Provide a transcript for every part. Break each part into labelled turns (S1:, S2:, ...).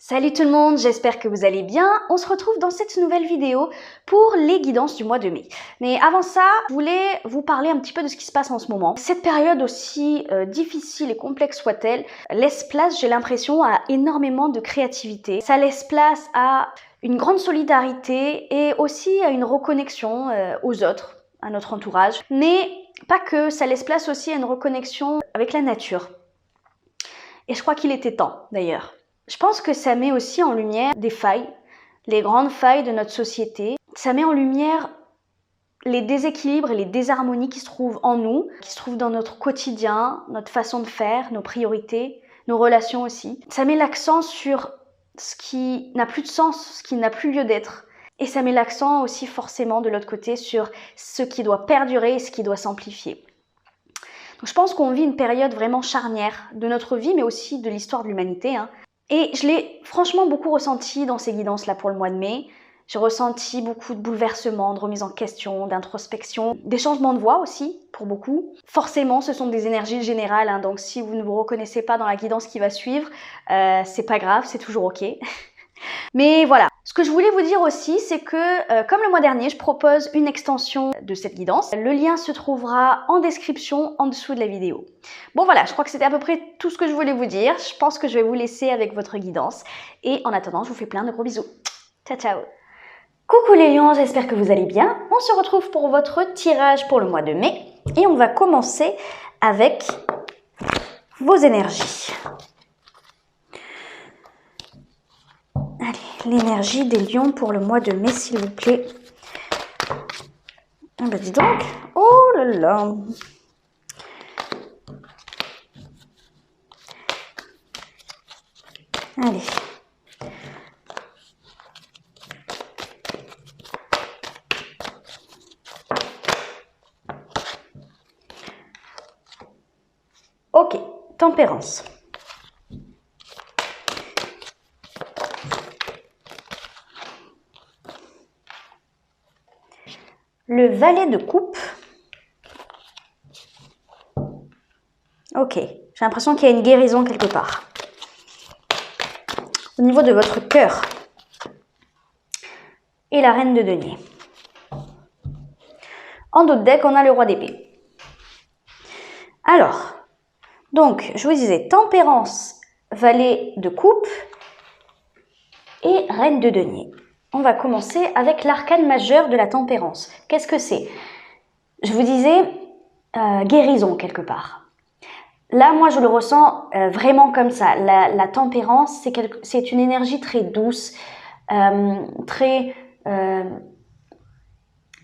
S1: Salut tout le monde, j'espère que vous allez bien. On se retrouve dans cette nouvelle vidéo pour les guidances du mois de mai. Mais avant ça, je voulais vous parler un petit peu de ce qui se passe en ce moment. Cette période, aussi difficile et complexe soit-elle, laisse place, j'ai l'impression, à énormément de créativité. Ça laisse place à une grande solidarité et aussi à une reconnexion aux autres, à notre entourage. Mais pas que, ça laisse place aussi à une reconnexion avec la nature. Et je crois qu'il était temps, d'ailleurs. Je pense que ça met aussi en lumière des failles, les grandes failles de notre société. Ça met en lumière les déséquilibres et les désharmonies qui se trouvent en nous, qui se trouvent dans notre quotidien, notre façon de faire, nos priorités, nos relations aussi. Ça met l'accent sur ce qui n'a plus de sens, ce qui n'a plus lieu d'être. Et ça met l'accent aussi forcément de l'autre côté sur ce qui doit perdurer et ce qui doit s'amplifier. Donc je pense qu'on vit une période vraiment charnière de notre vie, mais aussi de l'histoire de l'humanité. Et je l'ai franchement beaucoup ressenti dans ces guidances-là pour le mois de mai. J'ai ressenti beaucoup de bouleversements, de remise en question, d'introspection, des changements de voix aussi, pour beaucoup. Forcément, ce sont des énergies générales, donc si vous ne vous reconnaissez pas dans la guidance qui va suivre, c'est pas grave, c'est toujours ok. Mais voilà, ce que je voulais vous dire aussi, c'est que comme le mois dernier, je propose une extension de cette guidance. Le lien se trouvera en description en dessous de la vidéo. Bon voilà, je crois que c'était à peu près tout ce que je voulais vous dire. Je pense que je vais vous laisser avec votre guidance. Et en attendant, je vous fais plein de gros bisous. Ciao, ciao. Coucou les lions, j'espère que vous allez bien. On se retrouve pour votre tirage pour le mois de mai. Et on va commencer avec vos énergies. Allez, l'énergie des lions pour le mois de mai, s'il vous plaît. Ah bah dis donc. Oh là là. Allez. Ok, tempérance. Le valet de coupe. Ok, j'ai l'impression qu'il y a une guérison quelque part. Au niveau de votre cœur. Et la reine de denier. En dos de deck, on a le roi d'épée. Alors, donc, je vous disais tempérance, valet de coupe et reine de denier. On va commencer avec l'arcane majeur de la tempérance. Qu'est-ce que c'est? Je vous disais guérison quelque part. Là, moi, je le ressens vraiment comme ça. La tempérance, c'est une énergie très douce, très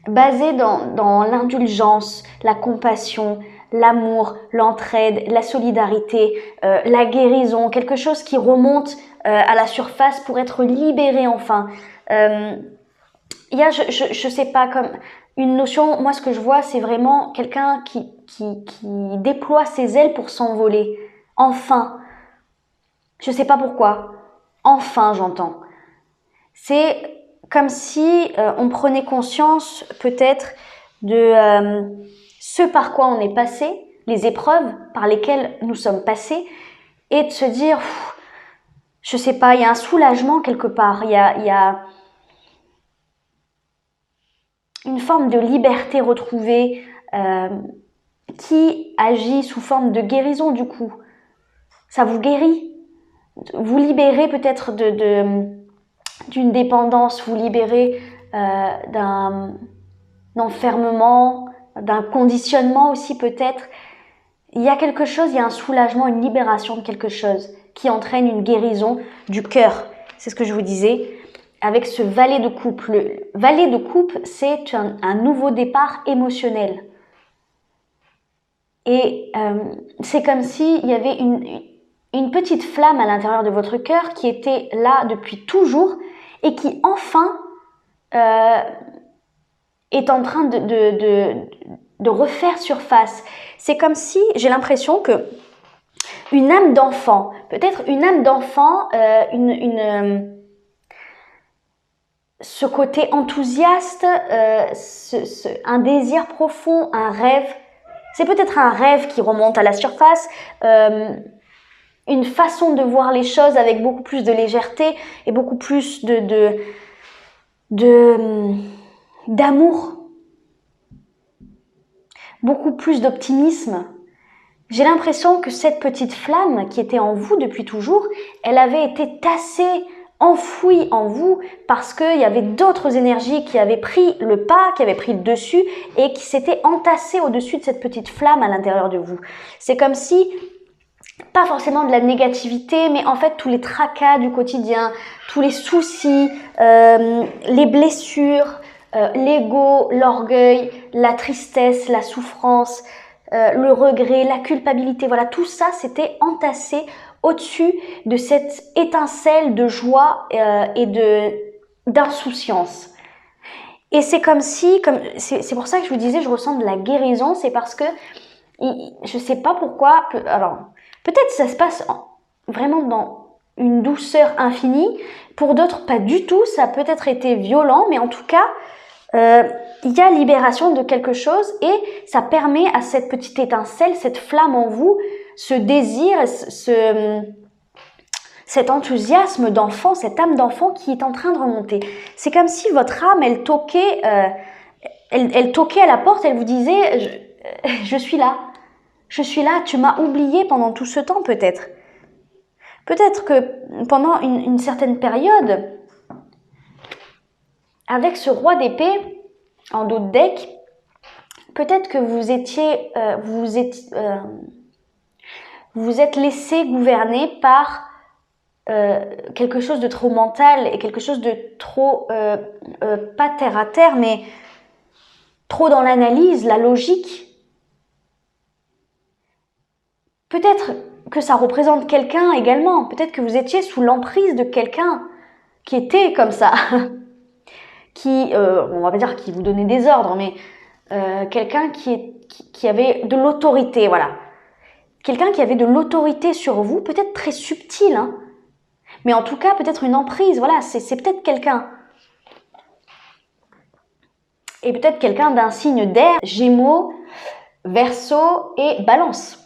S1: basée dans l'indulgence, la compassion, l'amour, l'entraide, la solidarité, la guérison, quelque chose qui remonte à la surface pour être libéré enfin. Il y a, je sais pas, comme une notion, moi ce que je vois, c'est vraiment quelqu'un qui déploie ses ailes pour s'envoler. Enfin. Je sais pas pourquoi. Enfin, j'entends. C'est comme si on prenait conscience peut-être de ce par quoi on est passé, les épreuves par lesquelles nous sommes passés, et de se dire, je sais pas, il y a un soulagement quelque part, il y a une forme de liberté retrouvée qui agit sous forme de guérison du coup. Ça vous guérit. Vous libérez peut-être d'une dépendance, vous libérez d'un enfermement, d'un conditionnement aussi peut-être. Il y a quelque chose, il y a un soulagement, une libération de quelque chose qui entraîne une guérison du cœur. C'est ce que je vous disais. Avec ce valet de coupe. Le valet de coupe, c'est un nouveau départ émotionnel. Et c'est comme s'il y avait une petite flamme à l'intérieur de votre cœur qui était là depuis toujours et qui enfin est en train de refaire surface. C'est comme si, j'ai l'impression que une âme d'enfant, peut-être une âme d'enfant, ce côté enthousiaste, un désir profond, un rêve. C'est peut-être un rêve qui remonte à la surface. une façon de voir les choses avec beaucoup plus de légèreté et beaucoup plus d'amour, beaucoup plus d'optimisme. J'ai l'impression que cette petite flamme qui était en vous depuis toujours, elle avait été tassée, enfouie en vous parce qu'il y avait d'autres énergies qui avaient pris le pas, qui avaient pris le dessus et qui s'étaient entassées au-dessus de cette petite flamme à l'intérieur de vous. C'est comme si, pas forcément de la négativité, mais en fait tous les tracas du quotidien, tous les soucis, les blessures, l'ego, l'orgueil, la tristesse, la souffrance, le regret, la culpabilité, voilà, tout ça s'était entassé au-dessus de cette étincelle de joie et d'insouciance. Et c'est comme si, c'est pour ça que je vous disais, je ressens de la guérison, c'est parce que, je sais pas pourquoi, alors, peut-être ça se passe vraiment dans une douceur infinie, pour d'autres pas du tout, ça a peut-être été violent, mais en tout cas, il y a libération de quelque chose et ça permet à cette petite étincelle, cette flamme en vous, ce désir, cet enthousiasme d'enfant, cette âme d'enfant qui est en train de remonter. C'est comme si votre âme, elle toquait, elle toquait à la porte, elle vous disait je suis là, tu m'as oublié pendant tout ce temps peut-être. Peut-être que pendant une certaine période, avec ce roi d'épée en dos de deck, peut-être que vous vous êtes laissé gouverner par quelque chose de trop mental et quelque chose de trop, pas terre à terre, mais trop dans l'analyse, la logique. Peut-être que ça représente quelqu'un également. Peut-être que vous étiez sous l'emprise de quelqu'un qui était comme ça. Qui, on va pas dire qui vous donnait des ordres, mais quelqu'un qui avait de l'autorité, voilà. Quelqu'un qui avait de l'autorité sur vous, peut-être très subtil, hein. Mais en tout cas, peut-être une emprise, voilà, c'est peut-être quelqu'un. Et peut-être quelqu'un d'un signe d'air, Gémeaux, Verseau et Balance.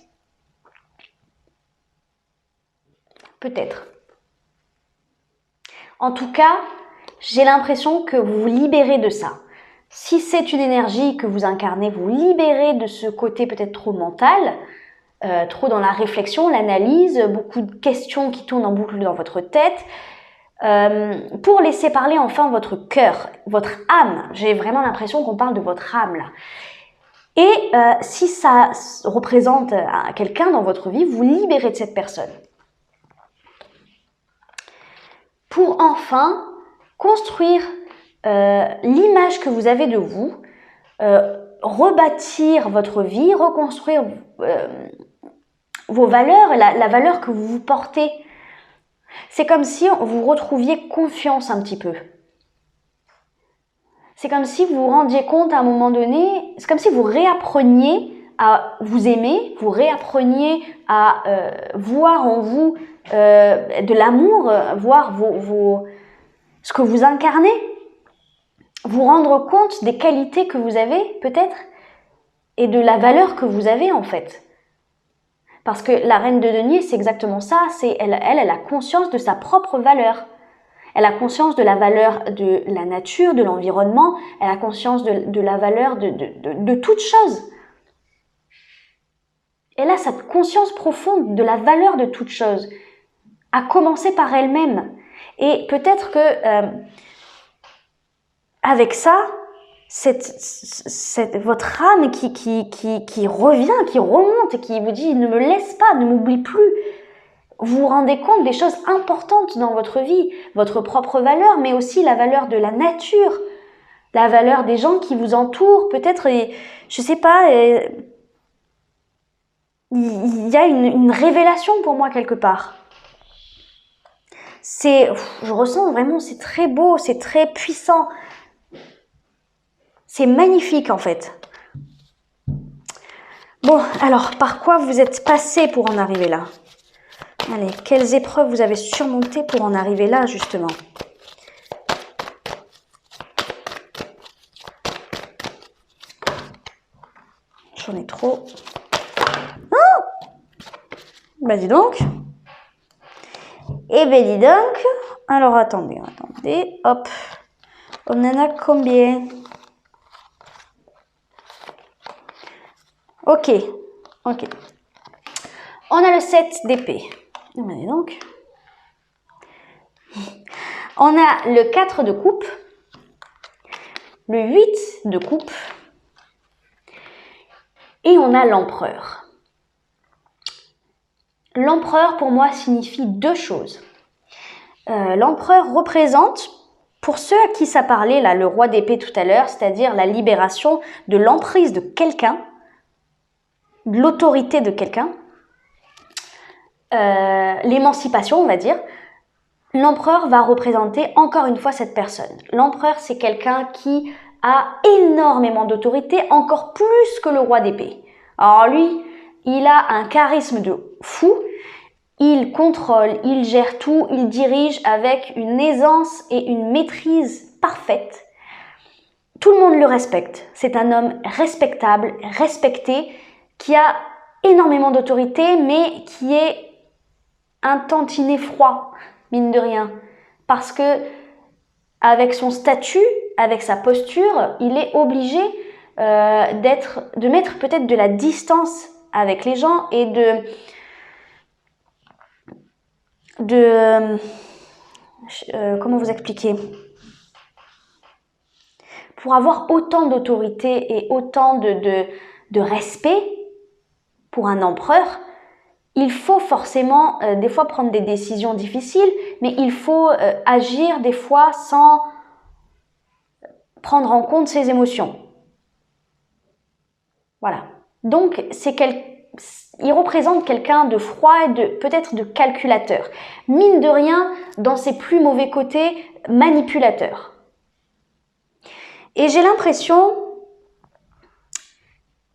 S1: Peut-être. En tout cas, j'ai l'impression que vous vous libérez de ça. Si c'est une énergie que vous incarnez, vous libérez de ce côté peut-être trop mental, trop dans la réflexion, l'analyse, beaucoup de questions qui tournent en boucle dans votre tête, pour laisser parler enfin votre cœur, votre âme. J'ai vraiment l'impression qu'on parle de votre âme là. Et si ça représente quelqu'un dans votre vie, vous libérez de cette personne. Pour enfin construire l'image que vous avez de vous, rebâtir votre vie, reconstruire vos valeurs, la valeur que vous vous portez. C'est comme si vous retrouviez confiance un petit peu. C'est comme si vous vous rendiez compte à un moment donné, c'est comme si vous réappreniez à vous aimer, vous réappreniez à voir en vous de l'amour, voir ce que vous incarnez, vous rendre compte des qualités que vous avez peut-être et de la valeur que vous avez en fait. Parce que la reine de denier, c'est exactement ça, elle a conscience de sa propre valeur. Elle a conscience de la valeur de la nature, de l'environnement, elle a conscience de la valeur de toute chose. Elle a cette conscience profonde de la valeur de toute chose, à commencer par elle-même. Et peut-être que avec ça, votre âme qui revient, qui remonte et qui vous dit « ne me laisse pas, ne m'oublie plus ». Vous vous rendez compte des choses importantes dans votre vie, votre propre valeur, mais aussi la valeur de la nature, la valeur des gens qui vous entourent. Peut-être, je sais pas, il y a une révélation pour moi quelque part. Je ressens vraiment, c'est très beau, c'est très puissant. C'est magnifique en fait. Bon, alors, par quoi vous êtes passé pour en arriver là ? Allez, quelles épreuves vous avez surmontées pour en arriver là, justement ? J'en ai trop. Oh ! Bah dis donc. Eh ben dis donc. Alors attendez, hop. On en a combien? Ok. On a le 7 d'épée. Eh ben dis donc. On a le 4 de coupe, le 8 de coupe et on a l'empereur. L'empereur pour moi signifie deux choses. L'empereur représente, pour ceux à qui ça parlait, là, le roi d'épée tout à l'heure, c'est-à-dire la libération de l'emprise de quelqu'un, de l'autorité de quelqu'un, l'émancipation on va dire. L'empereur va représenter encore une fois cette personne. L'empereur, c'est quelqu'un qui a énormément d'autorité, encore plus que le roi d'épée. Alors lui, il a un charisme de fou, il contrôle, il gère tout, il dirige avec une aisance et une maîtrise parfaite. Tout le monde le respecte. C'est un homme respectable, respecté, qui a énormément d'autorité, mais qui est un tantinet froid, mine de rien, parce que avec son statut, avec sa posture, il est obligé de mettre peut-être de la distance avec les gens et comment vous expliquer? Pour avoir autant d'autorité et autant de respect pour un empereur, il faut forcément des fois prendre des décisions difficiles, mais il faut agir des fois sans prendre en compte ses émotions. Voilà. Donc, il représente quelqu'un de froid et peut-être de calculateur. Mine de rien, dans ses plus mauvais côtés, manipulateur. Et j'ai l'impression...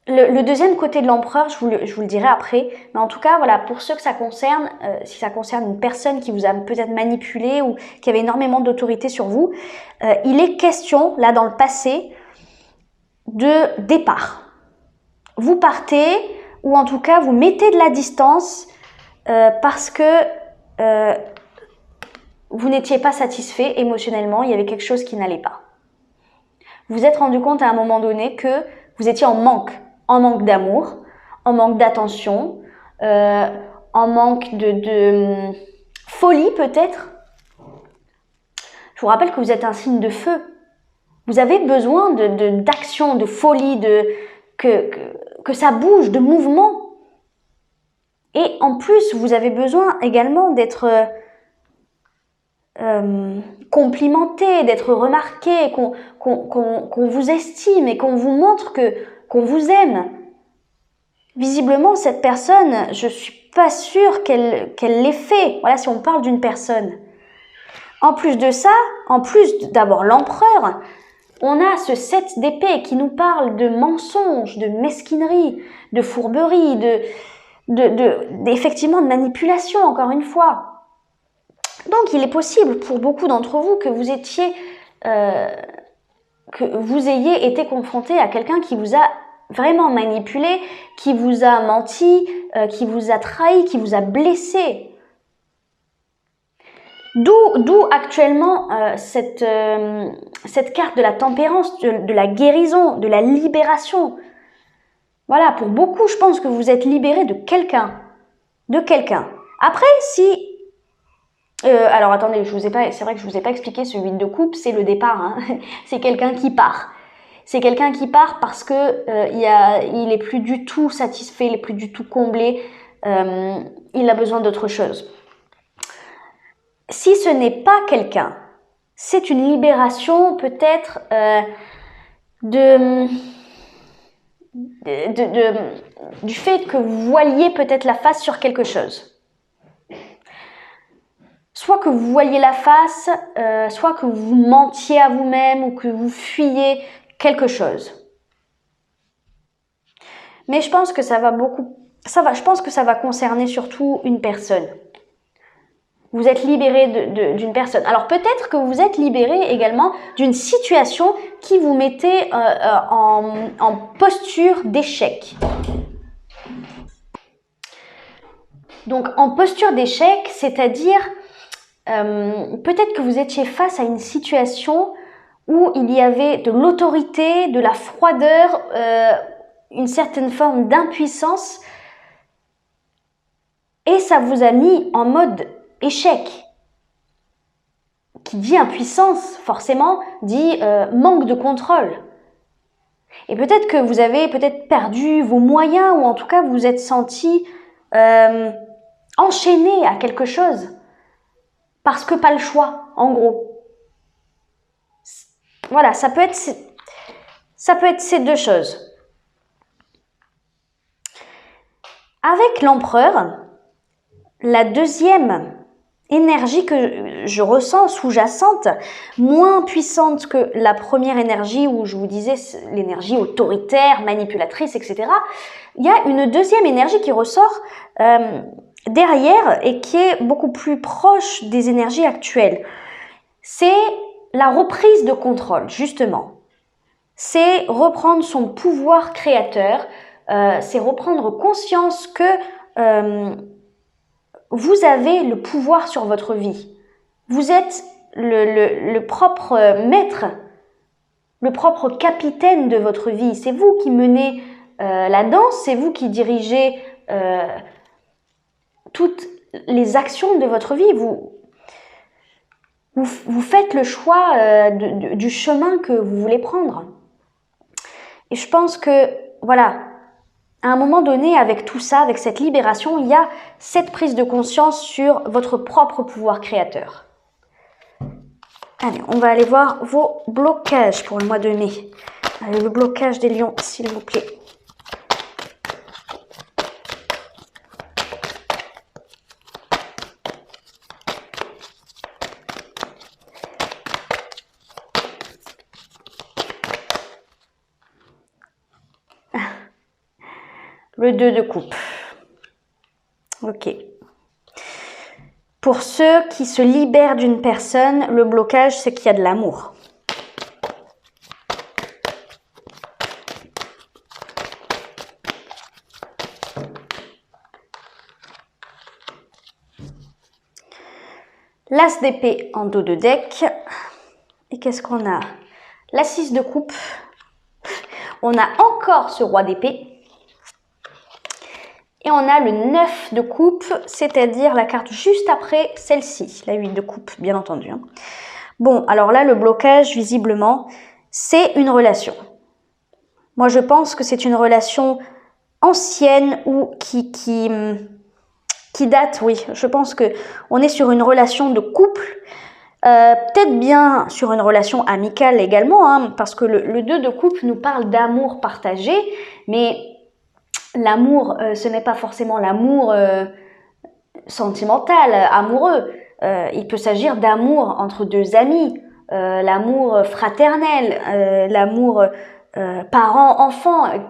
S1: Le deuxième côté de l'empereur, je vous le dirai après, mais en tout cas, voilà, pour ceux que ça concerne, si ça concerne une personne qui vous a peut-être manipulé ou qui avait énormément d'autorité sur vous, il est question, là dans le passé, de départ. Vous partez, ou en tout cas, vous mettez de la distance parce que vous n'étiez pas satisfait émotionnellement, il y avait quelque chose qui n'allait pas. Vous vous êtes rendu compte à un moment donné que vous étiez en manque d'amour, en manque d'attention, en manque de folie peut-être. Je vous rappelle que vous êtes un signe de feu. Vous avez besoin d'action, de folie, que ça bouge, de mouvement. Et en plus, vous avez besoin également d'être complimenté, d'être remarqué, qu'on vous estime et qu'on vous montre qu'on vous aime. Visiblement, cette personne, je suis pas sûre qu'elle l'ait fait. Voilà, si on parle d'une personne. En plus de ça, en plus d'abord l'empereur, on a ce 7 d'épée qui nous parle de mensonges, de mesquinerie, de fourberie, effectivement de manipulation, encore une fois. Donc, il est possible pour beaucoup d'entre vous que vous ayez été confronté à quelqu'un qui vous a vraiment manipulé, qui vous a menti, qui vous a trahi, qui vous a blessé. D'où actuellement cette carte de la tempérance, de la guérison, de la libération. Voilà, pour beaucoup, je pense que vous êtes libéré de quelqu'un. Après, si... alors attendez, c'est vrai que je vous ai pas expliqué ce 8 de coupe, c'est le départ. Hein. C'est quelqu'un qui part. C'est quelqu'un qui part parce que il est plus du tout satisfait, il est plus du tout comblé. Il a besoin d'autre chose. Si ce n'est pas quelqu'un, c'est une libération peut-être du fait que vous voiliez peut-être la face sur quelque chose. Soit que vous voyez la face, soit que vous mentiez à vous-même ou que vous fuyiez quelque chose. Mais je pense que je pense que ça va concerner surtout une personne. Vous êtes libéré d'une personne. Alors peut-être que vous êtes libéré également d'une situation qui vous mettait en posture d'échec. Donc en posture d'échec, c'est-à-dire Peut-être que vous étiez face à une situation où il y avait de l'autorité, de la froideur, une certaine forme d'impuissance, et ça vous a mis en mode échec. Qui dit impuissance, forcément, dit manque de contrôle. Et peut-être que vous avez peut-être perdu vos moyens, ou en tout cas vous vous êtes senti enchaîné à quelque chose. Parce que pas le choix, en gros. Voilà, ça peut être ces deux choses. Avec l'empereur, la deuxième énergie que je ressens, sous-jacente, moins puissante que la première énergie où je vous disais l'énergie autoritaire, manipulatrice, etc. Il y a une deuxième énergie qui ressort derrière et qui est beaucoup plus proche des énergies actuelles. C'est la reprise de contrôle, justement. C'est reprendre son pouvoir créateur, c'est reprendre conscience que vous avez le pouvoir sur votre vie. Vous êtes le propre maître, le propre capitaine de votre vie. C'est vous qui menez la danse, c'est vous qui dirigez toutes les actions de votre vie. Vous faites le choix du chemin que vous voulez prendre. Et je pense que, voilà, à un moment donné, avec tout ça, avec cette libération, il y a cette prise de conscience sur votre propre pouvoir créateur. Allez, on va aller voir vos blocages pour le mois de mai. Allez, le blocage des lions, s'il vous plaît. Le 2 de coupe. Ok. Pour ceux qui se libèrent d'une personne, le blocage, c'est qu'il y a de l'amour. L'as d'épée en dos de deck. Et qu'est-ce qu'on a? La 6 de coupe. On a encore ce roi d'épée. Et on a le 9 de coupe, c'est-à-dire la carte juste après celle-ci, la 8 de coupe, bien entendu. Bon, alors là, le blocage, visiblement, c'est une relation. Moi, je pense que c'est une relation ancienne ou qui date, oui. Je pense qu'on est sur une relation de couple, peut-être bien sur une relation amicale également, hein, parce que le 2 de coupe nous parle d'amour partagé, mais l'amour, ce n'est pas forcément l'amour sentimental, amoureux. Il peut s'agir d'amour entre deux amis, l'amour fraternel, l'amour parent-enfant. Vous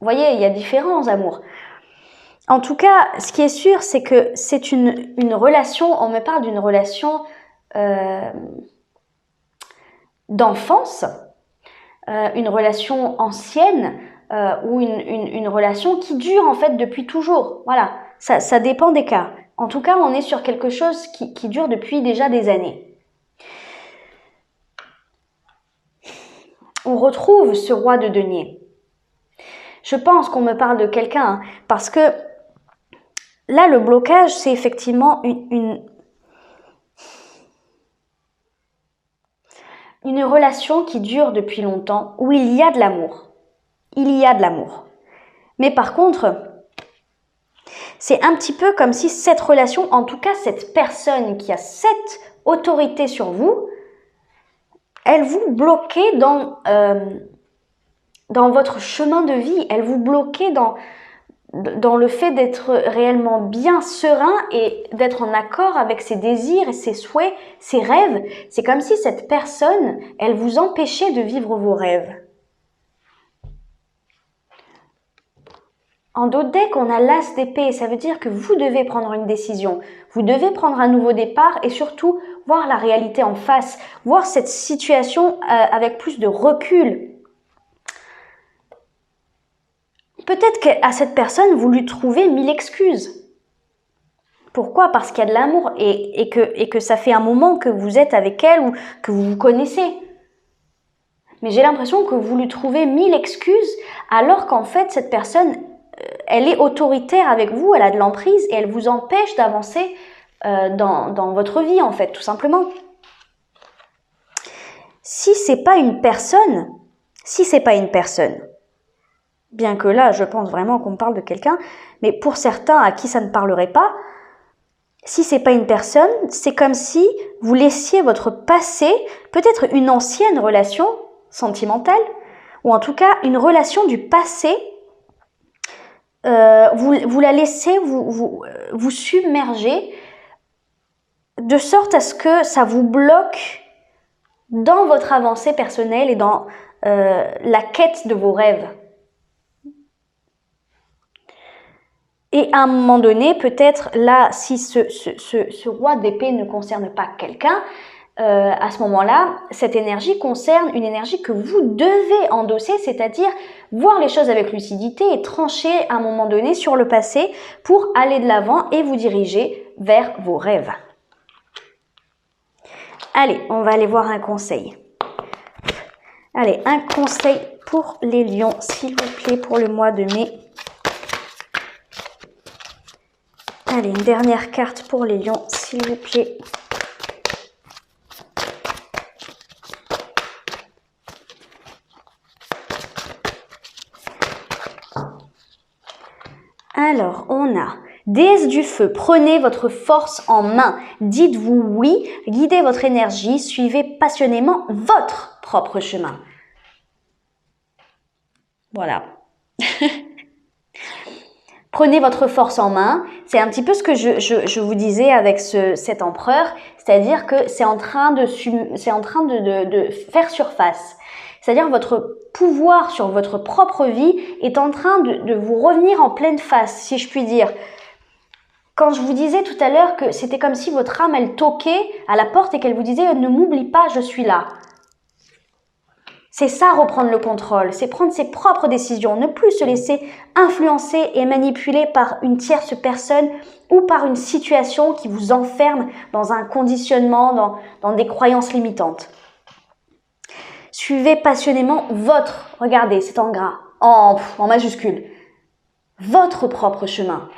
S1: voyez, il y a différents amours. En tout cas, ce qui est sûr, c'est que c'est une relation, on me parle d'une relation d'enfance, une relation ancienne, ou une relation qui dure en fait depuis toujours. Voilà, ça dépend des cas. En tout cas, on est sur quelque chose qui dure depuis déjà des années. On retrouve ce roi de denier. Je pense qu'on me parle de quelqu'un, hein, parce que là, le blocage, c'est effectivement une relation qui dure depuis longtemps, où il y a de l'amour. Il y a de l'amour. Mais par contre, c'est un petit peu comme si cette relation, en tout cas cette personne qui a cette autorité sur vous, elle vous bloquait dans votre chemin de vie. Elle vous bloquait dans le fait d'être réellement bien serein et d'être en accord avec ses désirs et ses souhaits, ses rêves. C'est comme si cette personne, elle vous empêchait de vivre vos rêves. En dos de deck, on a l'as d'épée. Ça veut dire que vous devez prendre une décision. Vous devez prendre un nouveau départ et surtout voir la réalité en face. Voir cette situation avec plus de recul. Peut-être qu'à cette personne, vous lui trouvez 1000 excuses. Pourquoi? Parce qu'il y a de l'amour et que ça fait un moment que vous êtes avec elle ou que vous vous connaissez. Mais j'ai l'impression que vous lui trouvez 1000 excuses alors qu'en fait, cette personne, elle est autoritaire avec vous, elle a de l'emprise et elle vous empêche d'avancer dans votre vie, en fait, tout simplement. Si c'est pas une personne, bien que là, je pense vraiment qu'on parle de quelqu'un, mais pour certains à qui ça ne parlerait pas, si c'est pas une personne, c'est comme si vous laissiez votre passé, peut-être une ancienne relation sentimentale, ou en tout cas une relation du passé, vous la laissez vous submerger de sorte à ce que ça vous bloque dans votre avancée personnelle et dans la quête de vos rêves. Et à un moment donné, peut-être là, si ce roi d'épée ne concerne pas quelqu'un, à ce moment-là, cette énergie concerne une énergie que vous devez endosser, c'est-à-dire voir les choses avec lucidité et trancher à un moment donné sur le passé pour aller de l'avant et vous diriger vers vos rêves. Allez, on va aller voir un conseil. Allez, un conseil pour les lions, s'il vous plaît, pour le mois de mai. Allez, une dernière carte pour les lions, s'il vous plaît. Alors, on a déesse du feu, prenez votre force en main. Dites-vous oui, guidez votre énergie, suivez passionnément votre propre chemin. Voilà. Prenez votre force en main. C'est un petit peu ce que je vous disais avec cet empereur, c'est-à-dire que c'est en train de faire surface. C'est-à-dire votre pouvoir sur votre propre vie est en train de vous revenir en pleine face, si je puis dire. Quand je vous disais tout à l'heure que c'était comme si votre âme, elle toquait à la porte et qu'elle vous disait « Ne m'oublie pas, je suis là ». C'est ça, reprendre le contrôle, c'est prendre ses propres décisions, ne plus se laisser influencer et manipuler par une tierce personne ou par une situation qui vous enferme dans un conditionnement, dans des croyances limitantes. Suivez passionnément votre, regardez, c'est en gras, en majuscule, votre propre chemin.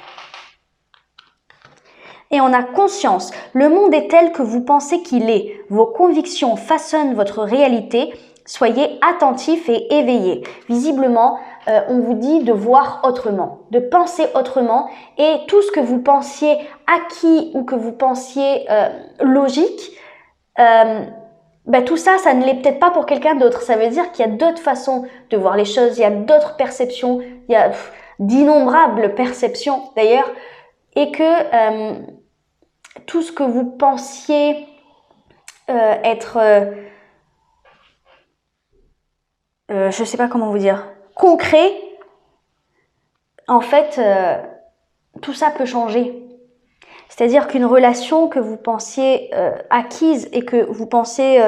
S1: Et on a conscience, le monde est tel que vous pensez qu'il est. Vos convictions façonnent votre réalité. Soyez attentifs et éveillés. Visiblement, on vous dit de voir autrement, de penser autrement et tout ce que vous pensiez acquis ou que vous pensiez logique, tout ça, ça ne l'est peut-être pas pour quelqu'un d'autre. Ça veut dire qu'il y a d'autres façons de voir les choses, il y a d'autres perceptions, il y a d'innombrables perceptions d'ailleurs, et que tout ce que vous pensiez être... je sais pas comment vous dire, concret, en fait, tout ça peut changer. C'est-à-dire qu'une relation que vous pensiez acquise et que vous pensez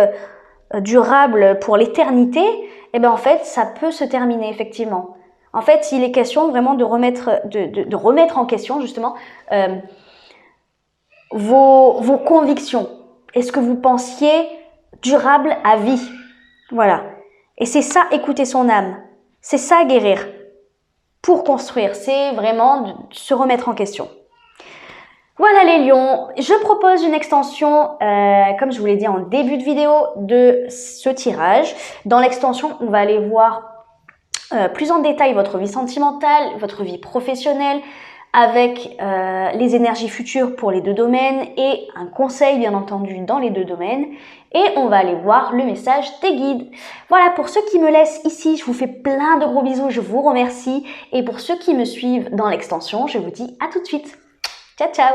S1: durable pour l'éternité, eh ben en fait, ça peut se terminer effectivement. En fait, il est question vraiment de remettre en question justement vos convictions. Est-ce que vous pensiez durable à vie? Voilà. Et c'est ça, écouter son âme. C'est ça, guérir. Pour construire, c'est vraiment de se remettre en question. Voilà les lions, je propose une extension, comme je vous l'ai dit en début de vidéo, de ce tirage. Dans l'extension, on va aller voir plus en détail votre vie sentimentale, votre vie professionnelle, avec les énergies futures pour les deux domaines et un conseil bien entendu dans les deux domaines. Et on va aller voir le message des guides. Voilà, pour ceux qui me laissent ici, je vous fais plein de gros bisous, je vous remercie. Et pour ceux qui me suivent dans l'extension, je vous dis à tout de suite. Ciao, ciao!